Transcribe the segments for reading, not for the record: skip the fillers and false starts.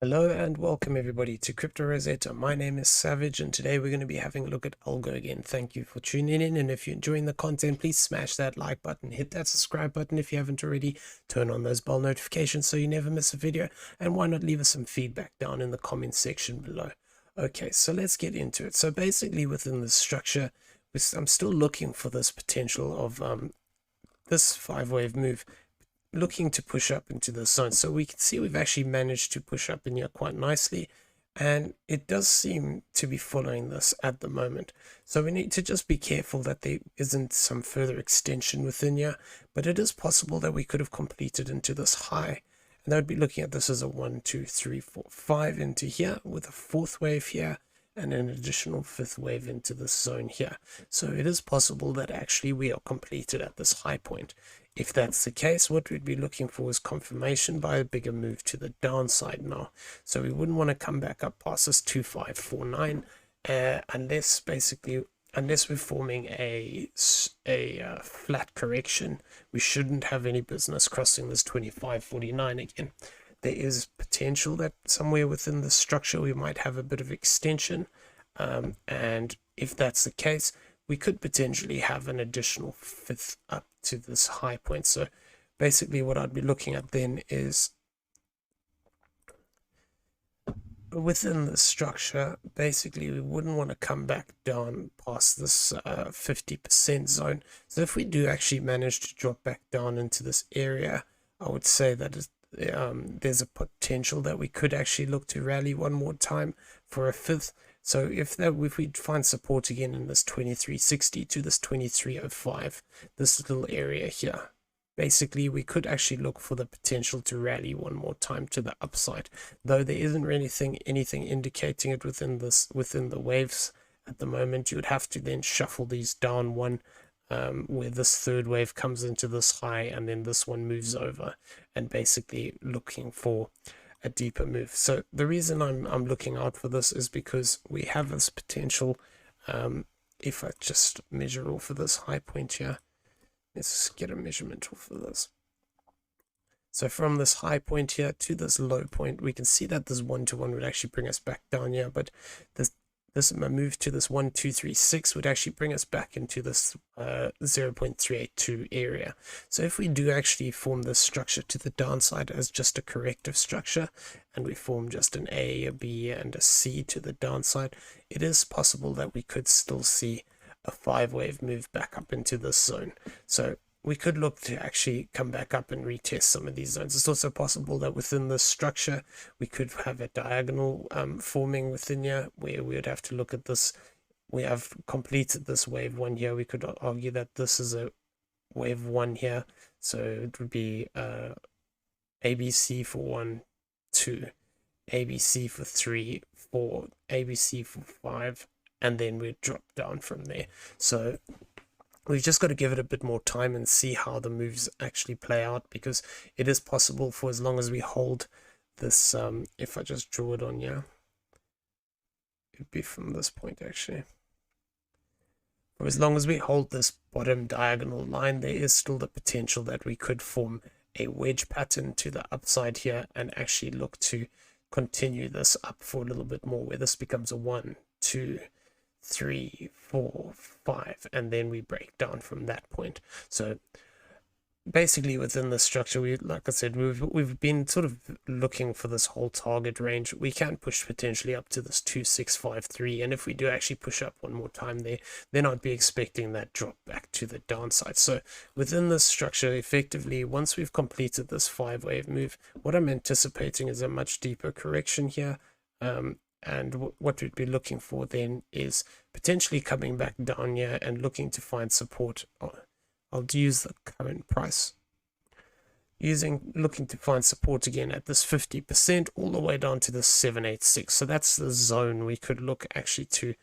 Hello and welcome everybody to Crypto Rosetta. My name is Savage and today we're going to be having a look at Algo again. Thank you for tuning in, and if you're enjoying the content, please smash that like button, hit that subscribe button if you haven't already, turn on those bell notifications so you never miss a video, and why not leave us some feedback down in the comment section below. Okay, so let's get into it. So basically within the structure, I'm still looking for this potential of this 5-wave move, looking to push up into the zone. So we can see we've actually managed to push up in here quite nicely, and it does seem to be following this at the moment. So we need to just be careful that there isn't some further extension within here, but it is possible that we could have completed into this high, and that would be looking at this as a 1 2 3 4 5 into here with a fourth wave here and an additional fifth wave into this zone here. So it is possible that actually we are completed at this high point. If that's the case, what we'd be looking for is confirmation by a bigger move to the downside now. So we wouldn't want to come back up past this 2549 unless we're forming a flat correction. We shouldn't have any business crossing this 2549 again. There is potential that somewhere within the structure we might have a bit of extension, and if that's the case, we could potentially have an additional fifth up to this high point. So basically what I'd be looking at then is within the structure, basically we wouldn't want to come back down past this 50% zone. So if we do actually manage to drop back down into this area, I would say that there's a potential that we could actually look to rally one more time for a fifth. So if we find support again in this 2360 to this 2305, this little area here, basically we could actually look for the potential to rally one more time to the upside, though there isn't really anything indicating it within the waves at the moment. You would have to then shuffle these down one, where this third wave comes into this high and then this one moves over, and basically looking for a deeper move. So the reason I'm looking out for this is because we have this potential. If I just measure off of this high point here, let's get a measurement off of this. So from this high point here to this low point, we can see that this 1-to-1 would actually bring us back down here, but this move to this 1236 would actually bring us back into this 0.382 area. So if we do actually form this structure to the downside as just a corrective structure, and we form just an A, a B, and a C to the downside, it is possible that we could still see a 5-wave move back up into this zone. So we could look to actually come back up and retest some of these zones. It's also possible that within this structure we could have a diagonal forming within here, where we would have to look at this. We have completed this wave 1 here. We could argue that this is a wave 1 here, so it would be ABC for 1 2, ABC for 3 4, ABC for 5, and then we'd drop down from there. So we've just got to give it a bit more time and see how the moves actually play out, because it is possible for as long as we hold this, if I just draw it on here, it'd be from this point actually. For as long as we hold this bottom diagonal line, there is still the potential that we could form a wedge pattern to the upside here and actually look to continue this up for a little bit more, where this becomes a 1 2 3 4 5, and then we break down from that point. So basically within the structure, like I said, we've been sort of looking for this whole target range. We can push potentially up to this 2653, and if we do actually push up one more time there, then I'd be expecting that drop back to the downside. So within this structure, effectively, once we've completed this 5-wave move, what I'm anticipating is a much deeper correction here. And what we'd be looking for then is potentially coming back down here and looking to find support. I'll use the current price, looking to find support again at this 50% all the way down to the 786. So that's the zone we could look actually to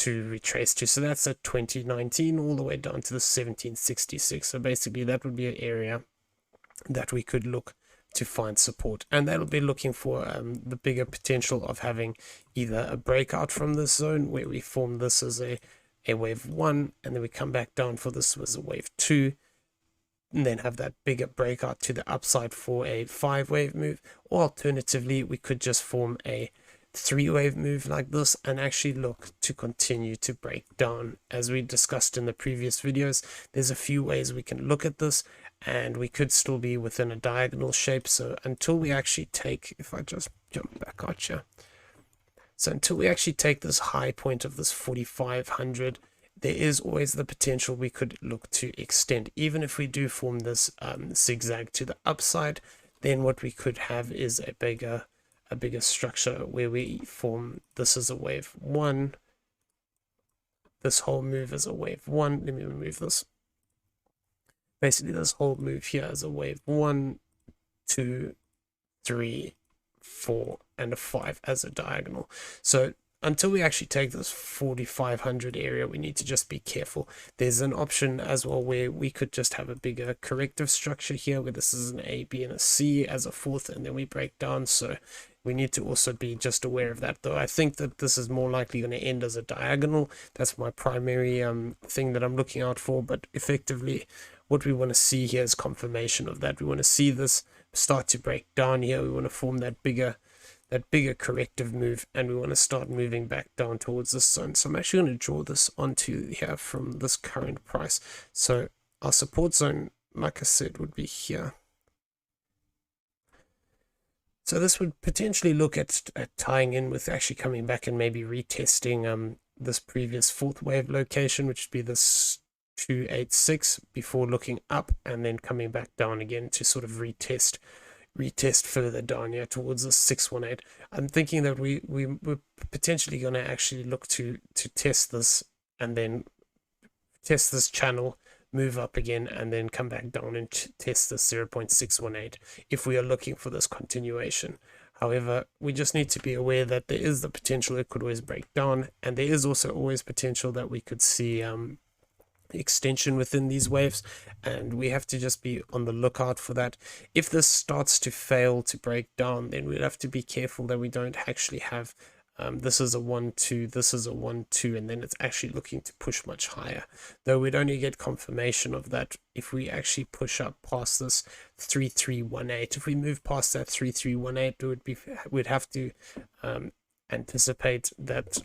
retrace to. So that's at 2019 all the way down to the 1766. So basically that would be an area that we could look to find support, and that'll be looking for the bigger potential of having either a breakout from this zone where we form this as a wave 1, and then we come back down for this was a wave 2, and then have that bigger breakout to the upside for a 5-wave move, or alternatively we could just form a 3-wave move like this and actually look to continue to break down. As we discussed in the previous videos, there's a few ways we can look at this, and we could still be within a diagonal shape. So until we actually take, if I just jump back out here, so until we actually take this high point of this 4,500, there is always the potential we could look to extend. Even if we do form this zigzag to the upside, then what we could have is a bigger structure where we form this as a wave 1, this whole move as a wave 1. Let me remove this. Basically this whole move here is a wave 1, 2, 3, 4, and a 5 as a diagonal. So until we actually take this 4,500 area, we need to just be careful. There's an option as well where we could just have a bigger corrective structure here, where this is an A, B, and a C as a 4th, and then we break down. So we need to also be just aware of that, though. I think that this is more likely going to end as a diagonal. That's my primary thing that I'm looking out for. But effectively, what we want to see here is confirmation of that. We want to see this start to break down here. We want to form that bigger corrective move, and we want to start moving back down towards this zone. So I'm actually going to draw this onto here from this current price. So our support zone, like I said, would be here. So this would potentially look at tying in with actually coming back and maybe retesting this previous 4th wave location, which would be this 286, before looking up and then coming back down again to sort of retest further down here towards the 618. I'm thinking that we're potentially going to actually look to test this, and then test this channel, move up again, and then come back down and test this 0.618 if we are looking for this continuation. However, we just need to be aware that there is the potential it could always break down, and there is also always potential that we could see extension within these waves, and we have to just be on the lookout for that. If this starts to fail to break down, then we'd have to be careful that we don't actually have this is a 1-2, this is a 1-2, and then it's actually looking to push much higher, though we'd only get confirmation of that if we actually push up past this 3318. If we move past that 3318, we'd have to anticipate that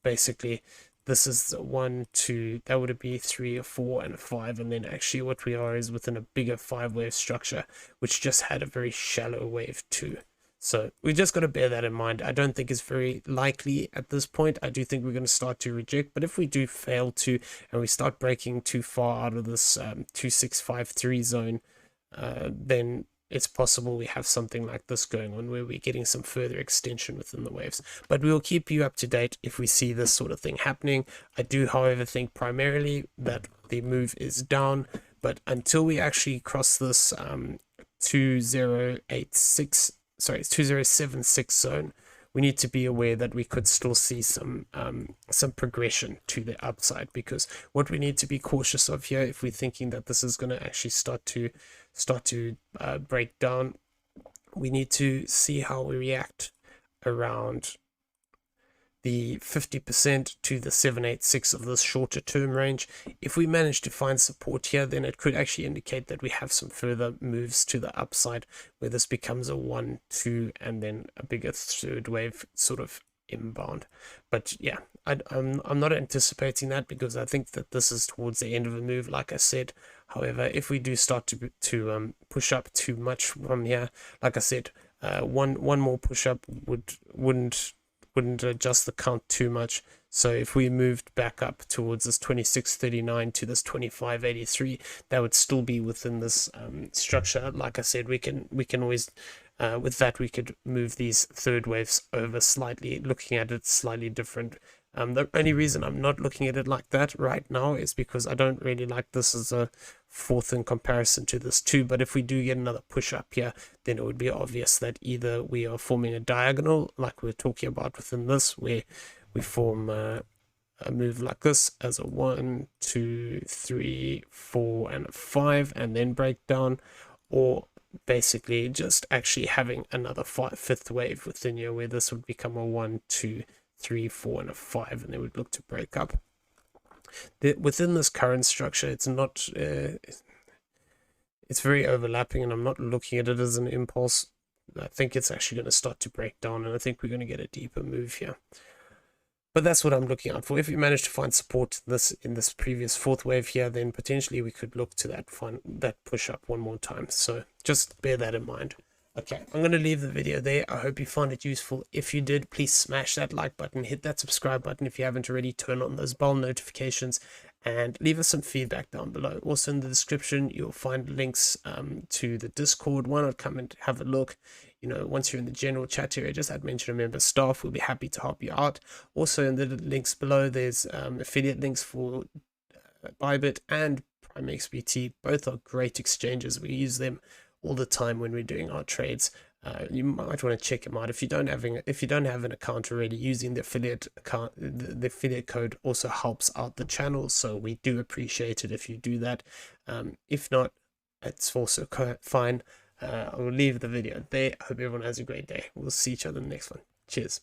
basically this is a 1, 2, that would be 3, a 4, and a 5, and then actually what we are is within a bigger 5-wave structure, which just had a very shallow wave 2. So we just got to bear that in mind. I don't think it's very likely at this point. I do think we're going to start to reject, but if we do fail to, and we start breaking too far out of this 2653 zone, then it's possible we have something like this going on where we're getting some further extension within the waves. But we will keep you up to date if we see this sort of thing happening. I do, however, think primarily that the move is down, but until we actually cross this 2076 zone, we need to be aware that we could still see some progression to the upside, because what we need to be cautious of here, if we're thinking that this is going to actually start to break down, we need to see how we react around the 50% to the 786 of this shorter term range. If we manage to find support here, then it could actually indicate that we have some further moves to the upside, where this becomes a 1, 2, and then a bigger 3rd wave sort of inbound. But yeah, I'm not anticipating that, because I think that this is towards the end of a move, like I said. However, if we do start to push up too much from here, like I said, one more push up wouldn't adjust the count too much. So if we moved back up towards this 2639 to this 2583, that would still be within this structure. Like I said, we can always with that we could move these 3rd waves over slightly, looking at it slightly different. The only reason I'm not looking at it like that right now is because I don't really like this as a 4th in comparison to this 2. But if we do get another push up here, then it would be obvious that either we are forming a diagonal like we're talking about within this, where we form a move like this as a 1, 2, 3, 4, and a 5, and then break down, or basically just actually having another 5th wave within here, where this would become a 1, 2, 3, 4, and a 5, and they would look to break up. Within this current structure, it's not it's very overlapping, and I'm not looking at it as an impulse. I think it's actually going to start to break down, and I think we're going to get a deeper move here. But that's what I'm looking out for. If we manage to find support in this previous fourth wave here, then potentially we could look to that push up one more time. So just bear that in mind. Okay, I'm going to leave the video there. I hope you found it useful. If you did, please smash that like button, hit that subscribe button if you haven't already, turn on those bell notifications, and leave us some feedback down below. Also in the description, you'll find links to the Discord. Why not come and have a look? You know, once you're in the general chat area, just add mention a member staff. We'll be happy to help you out. Also in the links below, there's affiliate links for BYBIT and PrimeXBT. Both are great exchanges. We use them all the time when we're doing our trades. You might want to check them out. If you don't have an account already, using the affiliate account, the affiliate code also helps out the channel, so we do appreciate it if you do that. If not, it's also fine. I will leave the video there. I hope everyone has a great day. We'll see each other in the next one. Cheers.